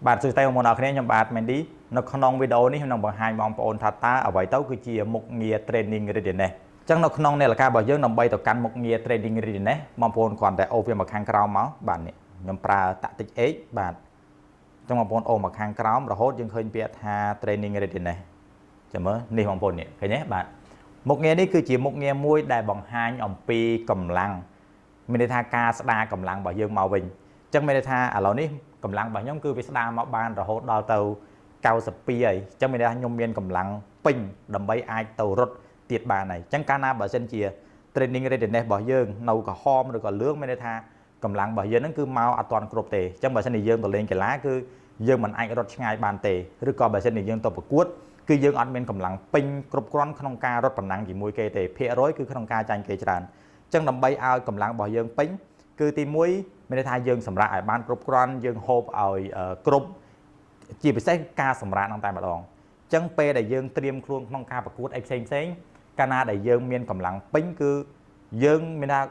បាទសួស្តីបងប្អូនអរគ្នាខ្ញុំបាទ Mandy នៅក្នុងវីដេអូនេះខ្ញុំនឹងបង្ហាញបងប្អូនថាតើអ្វីទៅគឺជាមុខងារ training readiness អញ្ចឹងនៅក្នុងនាឡិការបស់យើងដើម្បីទៅកាន់មុខងារ training readiness បងប្អូនគ្រាន់តែអូសវាមកខាងក្រោមមកបាទនេះខ្ញុំប្រើតាក់តិច H បាទអញ្ចឹងបងប្អូនអូសមកខាងក្រោមរហូតយើងឃើញពាក្យថា training readiness ចាំមើលនេះបងប្អូននេះឃើញទេបាទមុខងារនេះគឺជាមុខងារមួយដែលបង្ហាញអំពីកម្លាំងមានន័យថាការស្ដារកម្លាំងរបស់យើងមកវិញអញ្ចឹងមានន័យថាឥឡូវនេះកម្លាំងរបស់ខ្ញុំគឺវាស្ដារមកបានរហូតដល់ទៅ92ហើយអញ្ចឹងមានន័យថាខ្ញុំមានកម្លាំងពេញដើម្បីអាចទៅរត់ទៀតបានហើយអញ្ចឹងកាលណាបើសិនជា training readiness របស់យើងនៅក្រហមឬក៏លឿងមានន័យថាកម្លាំងរបស់យើងហ្នឹងគឺមកអត់ទាន់គ្រប់ទេអញ្ចឹងបើសិនជាយើងទៅលេងកីឡាគឺយើងមិនអាចរត់ឆ្ងាយបានទេឬក៏បើសិនជាយើងទៅប្រកួតគឺយើងអត់មានកម្លាំងពេញគ្រប់គ្រាន់ក្នុងការរត់ប្រណាំងជាមួយគេទេភាគរយគឺក្នុងការចាញ់គេច្រើនអញ្ចឹងដើម្បីឲ្យកម្លាំងរបស់យើងពេញគឺទី1មានន័យថាយើងសម្រាកឲ្យបានគ្រប់គ្រាន់យើងហូបឲ្យគ្រប់ជាពិសេសការសម្រាកហ្នឹងតែម្ដងអញ្ចឹងពេលដែលយើងត្រៀមខ្លួនក្នុងការប្រកួតអីផ្សេងកាលណាដែលយើងមានកម្លាំងពេញគឺយើងមានថា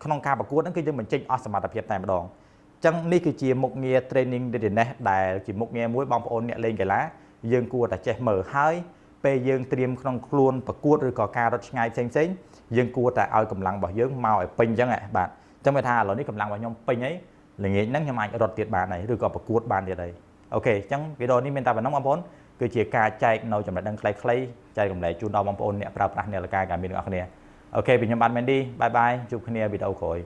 ក្នុងការប្រកួតហ្នឹងគឺយើងបញ្ចេញអស់សមត្ថភាពតែម្ដងអញ្ចឹងនេះគឺជាមុខងារ training readiness ដែលជាមុខងារមួយបងប្អូនអ្នកលេងកីឡាយើងគួរតែចេះមើលហើយពេលយើងត្រៀមក្នុងខ្លួនប្រកួតឬក៏ការរត់ឆ្ងាយផ្សេងយើងគួរតែឲ្យកម្លាំងរបស់យើងមកឲ្យពេញអញ្ចឹងបាទអញ្ចឹងមានថាឥឡូវនេះកម្លាំងរបស់ខ្ញុំពេញហើយល្ងាចហ្នឹងខ្ញុំអាចរត់ទៀតបានហើយឬក៏ប្រកួតបានទៀតហើយអូខេអញ្ចឹងវីដេអូនេះមានតែប៉ុណ្ណឹងបងប្អូនគឺជាការចែកនៅចំណេះដឹងខ្លីៗចែករំលែកជូនដល់បងប្អូនអ្នកប្រើប្រាស់នាឡិកាការងារទាំងអស់គ្នាអូខេពីខ្ញុំបាទ Mandy បាយបាយជួបគ្នាវីដេអូក្រោយ